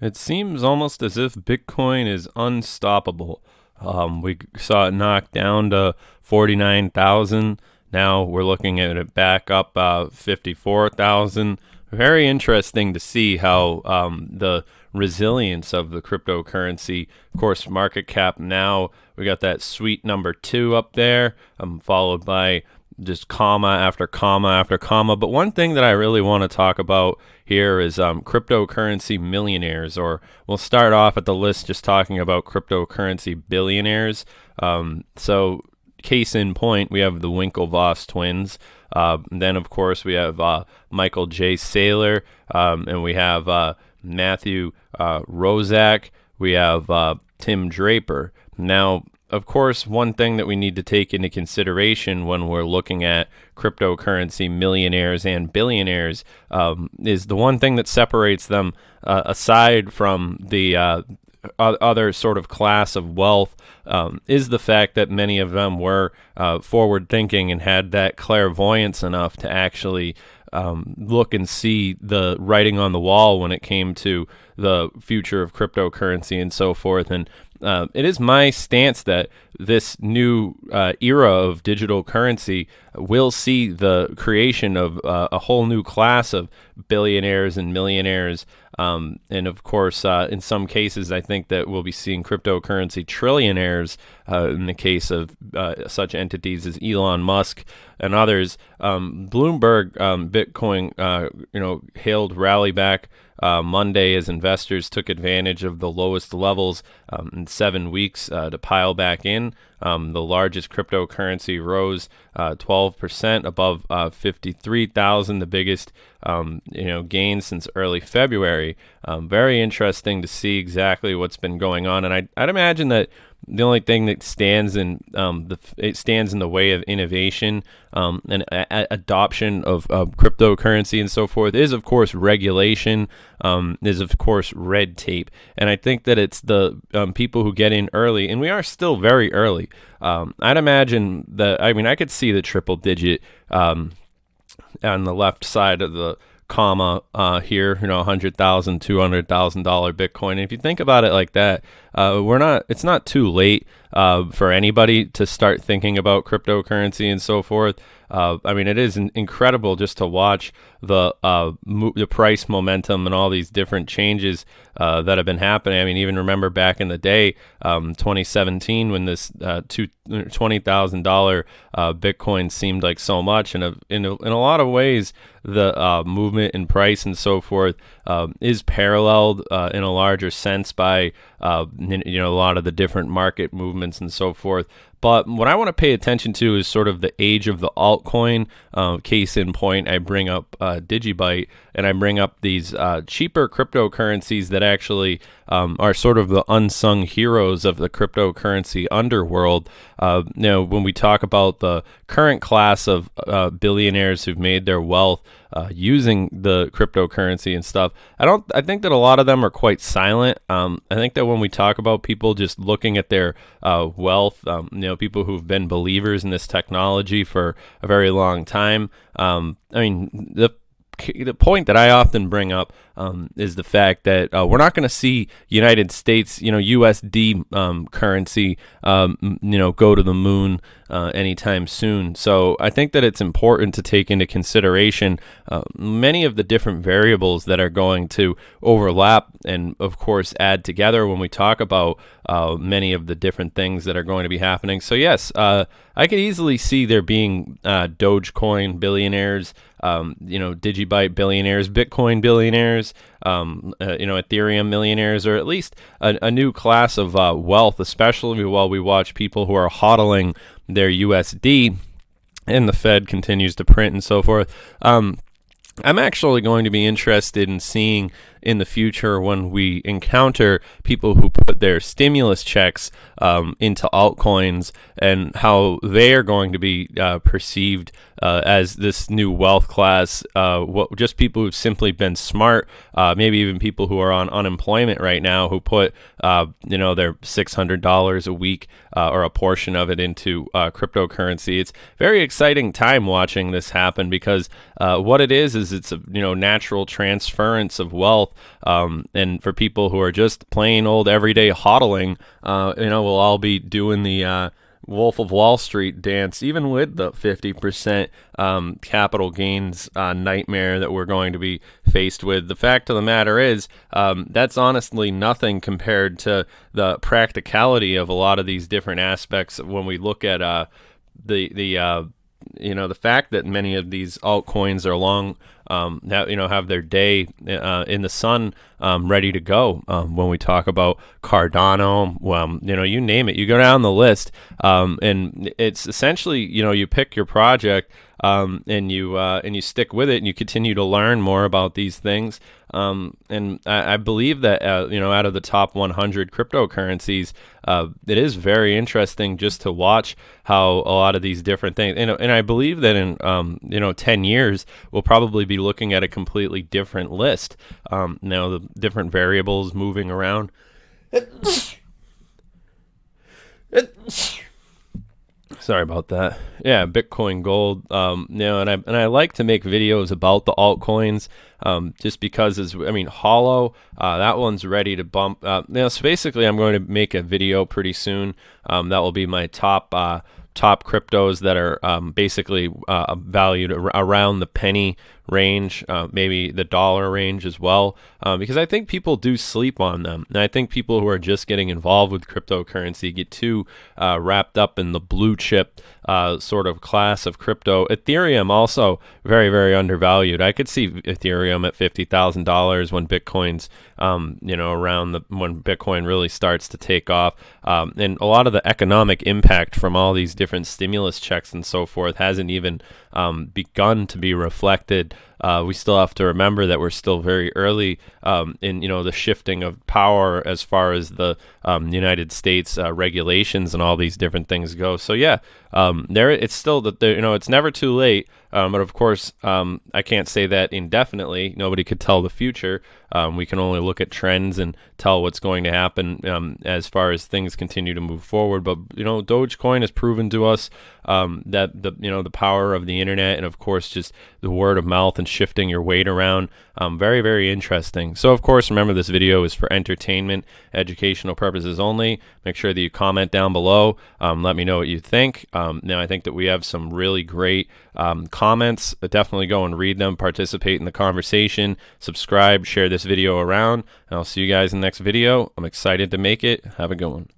It seems almost as if Bitcoin is unstoppable. We saw it knocked down to 49,000. Now we're looking at it back up 54,000. Very interesting to see how the resilience of the cryptocurrency. Of course, market cap now, we got that sweet number 2 up there, followed by just comma after comma after comma. But one thing that I really want to talk about here is cryptocurrency millionaires, or we'll start off at the list just talking about cryptocurrency billionaires. So case in point, we have the Winklevoss twins. Then, of course, we have Michael J. Saylor, and we have Matthew Rozak. We have Tim Draper. Now, of course, one thing that we need to take into consideration when we're looking at cryptocurrency millionaires and billionaires is the one thing that separates them, aside from the other sort of class of wealth, is the fact that many of them were forward thinking and had that clairvoyance enough to actually look and see the writing on the wall when it came to the future of cryptocurrency and so forth. And it is my stance that this new era of digital currency will see the creation of a whole new class of billionaires and millionaires. And of course, in some cases, I think that we'll be seeing cryptocurrency trillionaires in the case of such entities as Elon Musk and others. Bloomberg Bitcoin, hailed rally back Monday as investors took advantage of the lowest levels in 7 weeks to pile back in. The largest cryptocurrency rose 12% above 53,000, the biggest gain since early February. Very interesting to see exactly what's been going on, and I'd imagine that the only thing that stands in the way of innovation and adoption of cryptocurrency and so forth is, of course, regulation, is, of course, red tape. And I think that it's the people who get in early, and we are still very early. I'd imagine that, I could see the triple digit on the left side of the comma here, $100,000, $200,000 Bitcoin. And if you think about it like that, it's not too late for anybody to start thinking about cryptocurrency and so forth. It is incredible just to watch the price momentum and all these different changes that have been happening. Even remember back in the day, 2017, when this $20,000 Bitcoin seemed like so much, and in a lot of ways, the movement in price and so forth is paralleled in a larger sense by a lot of the different market movements and so forth. But what I want to pay attention to is sort of the age of the altcoin. Case in point, I bring up DigiByte, and I bring up these cheaper cryptocurrencies that actually are sort of the unsung heroes of the cryptocurrency underworld. When we talk about the current class of billionaires who've made their wealth using the cryptocurrency and stuff, I think that a lot of them are quite silent. I think that when we talk about people just looking at their wealth, people who've been believers in this technology for a very long time, the point that I often bring up is the fact that we're not going to see United States, USD currency, go to the moon anytime soon. So I think that it's important to take into consideration many of the different variables that are going to overlap and, of course, add together when we talk about many of the different things that are going to be happening. So yes, I could easily see there being Dogecoin billionaires, DigiByte billionaires, Bitcoin billionaires, Ethereum millionaires, or at least a new class of wealth, especially while we watch people who are hodling their USD and the Fed continues to print and so forth. I'm actually going to be interested in seeing in the future when we encounter people who put their stimulus checks into altcoins and how they are going to be perceived as this new wealth class. Just people who've simply been smart, maybe even people who are on unemployment right now who put their $600 a week or a portion of it into cryptocurrency. It's very exciting time watching this happen because what it is it's a natural transference of wealth And for people who are just plain old everyday hodling, we'll all be doing the Wolf of Wall Street dance, even with the 50% capital gains nightmare that we're going to be faced with. The fact of the matter is, that's honestly nothing compared to the practicality of a lot of these different aspects when we look at the fact that many of these altcoins are long, have their day in the sun, ready to go. When we talk about Cardano, you name it, you go down the list, and it's essentially, you pick your project, and you stick with it, and you continue to learn more about these things. And I believe that out of the top 100 cryptocurrencies, it is very interesting just to watch how a lot of these different things, and I believe that in 10 years we'll probably be looking at a completely different list. The different variables moving around. Sorry about that. Yeah, Bitcoin, gold. And I like to make videos about the altcoins, just because Hollow, that one's ready to bump. So basically, I'm going to make a video pretty soon. That will be my top cryptos that are basically valued around the penny range, maybe the dollar range as well, because I think people do sleep on them. And I think people who are just getting involved with cryptocurrency get too wrapped up in the blue chip sort of class of crypto. Ethereum also very, very undervalued. I could see Ethereum at $50,000 when Bitcoin's when Bitcoin really starts to take off, and a lot of the economic impact from all these different stimulus checks and so forth hasn't even begun to be reflected. We still have to remember that we're still very early in the shifting of power as far as the United States regulations and all these different things go. So yeah, it's still that it's never too late. But of course, I can't say that indefinitely. Nobody could tell the future. We can only look at trends and tell what's going to happen as far as things continue to move forward. But Dogecoin has proven to us that the power of the internet, and of course just the word of mouth and shifting your weight around, very, very interesting. So of course, remember, this video is for entertainment, educational purposes only. Make sure that you comment down below. Let me know what you think. Now, I think that we have some really great comments. Definitely go and read them, participate in the conversation, subscribe, share this video around, and I'll see you guys in the next video. I'm excited to make it. Have a good one.